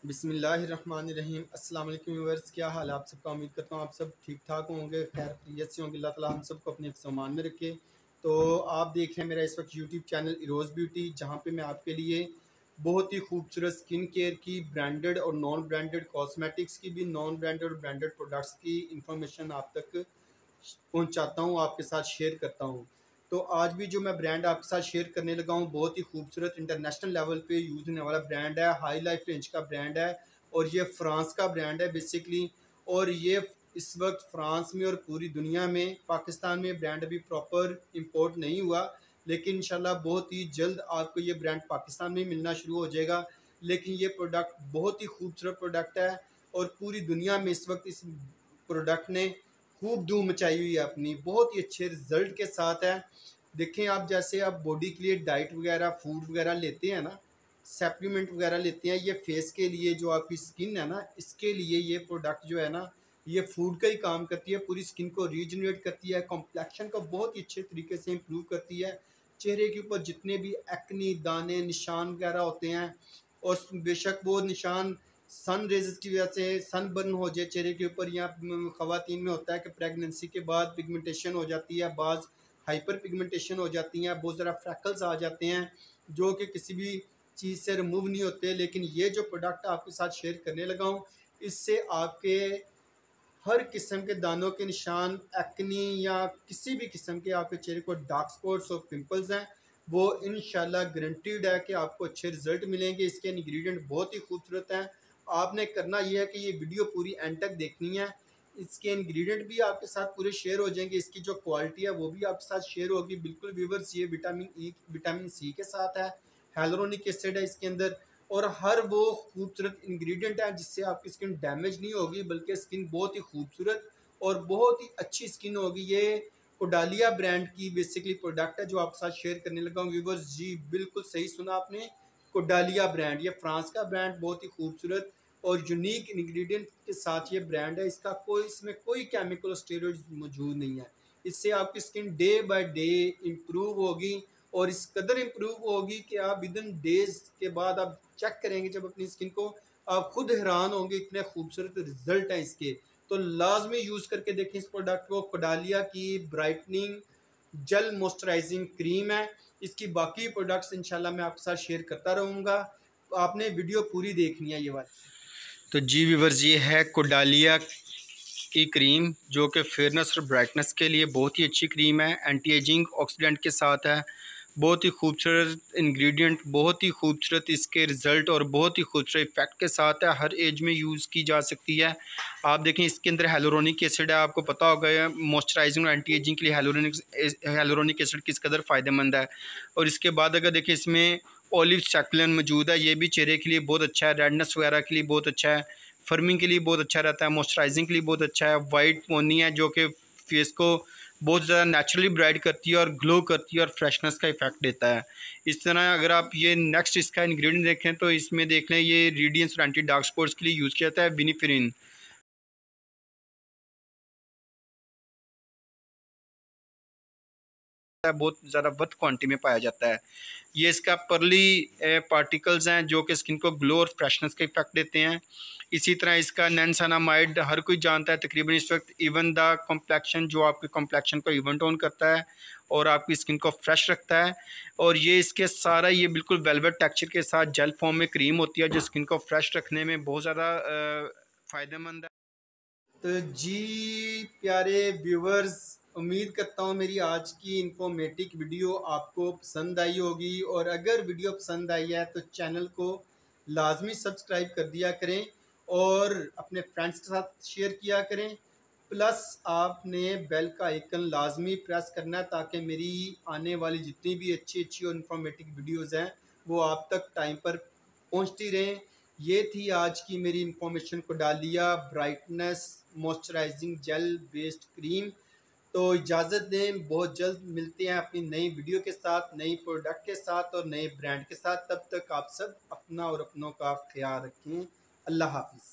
बिस्मिल्लाहिर्रहमानिर्रहीम। अस्सलाम वालेकुम व्यूअर्स, क्या हाल है आप सबका। उम्मीद करता हूँ आप सब ठीक ठाक होंगे, खैर खैरियत से होंगे। अल्लाह ताला हम सबको अपने सामान में रखे। तो आप देख रहे हैं मेरा इस वक्त यूट्यूब चैनल इरोज़ ब्यूटी, जहाँ पे मैं आपके लिए बहुत ही खूबसूरत स्किन केयर की, ब्रांडेड और नॉन ब्रांडेड कॉस्मेटिक्स की भी, नॉन ब्रांडेड और ब्रांडेड प्रोडक्ट्स की इंफॉर्मेशन आप तक पहुँचाता हूँ, आपके साथ शेयर करता हूँ। तो आज भी जो मैं ब्रांड आपके साथ शेयर करने लगा हूँ, बहुत ही खूबसूरत इंटरनेशनल लेवल पे यूज़ होने वाला ब्रांड है, हाई लाइफ रेंज का ब्रांड है और ये फ्रांस का ब्रांड है बेसिकली। और ये इस वक्त फ्रांस में और पूरी दुनिया में, पाकिस्तान में ब्रांड अभी प्रॉपर इंपोर्ट नहीं हुआ, लेकिन इंशाल्लाह बहुत ही जल्द आपको ये ब्रांड पाकिस्तान में मिलना शुरू हो जाएगा। लेकिन ये प्रोडक्ट बहुत ही खूबसूरत प्रोडक्ट है और पूरी दुनिया में इस वक्त इस प्रोडक्ट ने खूब धूम मचाई हुई है, अपनी बहुत ही अच्छे रिजल्ट के साथ है। देखें आप, जैसे आप बॉडी के लिए डाइट वगैरह, फूड वगैरह लेते हैं ना, सप्लीमेंट वगैरह लेते हैं, ये फेस के लिए जो आपकी स्किन है ना, इसके लिए ये प्रोडक्ट जो है ना, ये फूड का ही काम करती है, पूरी स्किन को रीजनरेट करती है, कॉम्प्लेक्शन को बहुत ही अच्छे तरीके से इम्प्रूव करती है। चेहरे के ऊपर जितने भी एक्नी, दाने, निशान वगैरह होते हैं, और बेशक वो निशान सन रेजेस की वजह से सन बर्न हो जाए चेहरे के ऊपर, या ख़वातीन में होता है कि प्रेगनेंसी के बाद पिगमेंटेशन हो जाती है, बाज़ हाइपर पिगमेंटेशन हो जाती हैं, बहुत ज़रा फ्रैकल्स आ जाते हैं जो कि किसी भी चीज़ से रिमूव नहीं होते। लेकिन ये जो प्रोडक्ट आपके साथ शेयर करने लगा हूँ, इससे आपके हर किस्म के दानों के निशान, एक्नी या किसी भी किस्म के आपके चेहरे को डार्क स्पॉट्स और पिंपल्स हैं, वो इंशाल्लाह गारंटीड है कि आपको अच्छे रिजल्ट मिलेंगे। इसके इंग्रेडिएंट बहुत ही खूबसूरत हैं। आपने करना ये है कि ये वीडियो पूरी एंड तक देखनी है। इसके इंग्रेडिएंट भी आपके साथ पूरे शेयर हो जाएंगे, इसकी जो क्वालिटी है वो भी आपके साथ शेयर होगी। बिल्कुल व्यूअर्स, ये विटामिन ई, विटामिन सी के साथ है, hyaluronic एसिड है इसके अंदर, और हर वो खूबसूरत इंग्रेडिएंट है जिससे आपकी स्किन डैमेज नहीं होगी, बल्कि स्किन बहुत ही खूबसूरत और बहुत ही अच्छी स्किन होगी। ये कोडालिया ब्रांड की बेसिकली प्रोडक्ट है जो आपके साथ शेयर करने लगा हूँ व्यूअर्स। जी बिल्कुल सही सुना आपने, कोडालिया ब्रांड, ये फ्रांस का ब्रांड, बहुत ही खूबसूरत और यूनिक इंग्रेडिएंट के साथ ये ब्रांड है। इसका कोई, इसमें कोई केमिकल स्टेरॉइड्स मौजूद नहीं है। इससे आपकी skin day by day improve होगी, और इस कदर इम्प्रूव होगी कि आप विद इन डेज के बाद आप चेक करेंगे जब अपनी स्किन को, आप खुद हैरान होंगे, इतने खूबसूरत रिजल्ट हैं इसके। तो लाजमी यूज़ करके देखें इस प्रोडक्ट को। कोडालिया की ब्राइटनिंग जेल मॉइस्चराइजिंग क्रीम है। इसकी बाकी प्रोडक्ट्स इंशाल्लाह मैं आपके साथ शेयर करता रहूँगा, आपने वीडियो पूरी देखनी है ये वाली। तो जी व्यूअर्स, ये है कोडालिया की क्रीम, जो कि फेयरनेस और ब्राइटनेस के लिए बहुत ही अच्छी क्रीम है, एंटी एजिंग ऑक्सीडेंट के साथ है, बहुत ही खूबसूरत इंग्रेडिएंट, बहुत ही खूबसूरत इसके रिज़ल्ट और बहुत ही खूबसूरत इफेक्ट के साथ है, हर एज में यूज़ की जा सकती है। आप देखें इसके अंदर हेलोरोनिक एसिड है, आपको पता होगा मॉइस्चराइजिंग और एंटी एजिंग के लिए हेलोरोनिक एसिड किस कदर फ़ायदेमंद है। और इसके बाद अगर देखें इसमें ऑलिव सैकुलेंट मौजूद है, ये भी चेहरे के लिए बहुत अच्छा है, रेडनेस वगैरह के लिए बहुत अच्छा है, फर्मिंग के लिए बहुत अच्छा रहता है, मॉइस्चराइजिंग के लिए बहुत अच्छा है। वाइट पोनी है जो कि फेस को बहुत ज़्यादा नेचुरली ब्राइट करती है और ग्लो करती है और फ्रेशनेस का इफेक्ट देता है। इस तरह अगर आप ये नेक्स्ट इसका इंग्रेडिएंट देखें तो इसमें देख लें, ये रेडियंस और एंटी डार्क स्पॉट्स के लिए यूज़ किया जाता है विनिफिरिन। बहुत ज़्यादा वध क्वांटिटी में पाया जाता है। ये इसका पर्ली पार्टिकल्स हैं जो कि स्किन को ग्लो और फ्रेशनेस का इफेक्ट देते हैं। इसी तरह इसका नियासिनामाइड हर कोई जानता है तकरीबन इस वक्त, इवन द कॉम्प्लेक्शन, जो आपके कॉम्प्लेक्शन को इवन टोन करता है और आपकी स्किन को फ्रेश रखता है। और ये इसके सारा, ये बिल्कुल वेलवेट टेक्सचर के साथ जेल फॉर्म में क्रीम होती है जो स्किन को फ्रेश रखने में बहुत ज़्यादा फ़ायदेमंद है। तो जी प्यारे व्यूवर्स, उम्मीद करता हूँ मेरी आज की इन्फॉर्मेटिव वीडियो आपको पसंद आई होगी, और अगर वीडियो पसंद आई है तो चैनल को लाजमी सब्सक्राइब कर दिया करें और अपने फ्रेंड्स के साथ शेयर किया करें। प्लस आपने बेल का आइकन लाजमी प्रेस करना है ताकि मेरी आने वाली जितनी भी अच्छी अच्छी और इन्फॉर्मेटिव वीडियोज़ हैं वो आप तक टाइम पर पहुँचती रहें। ये थी आज की मेरी इंफॉर्मेशन, कोडालिया brightness moisturising gel based cream. तो इजाज़त दें, बहुत जल्द मिलते हैं अपनी नई वीडियो के साथ, नई प्रोडक्ट के साथ और नए ब्रांड के साथ। तब तक आप सब अपना और अपनों का ख्याल रखें। अल्लाह हाफिज़।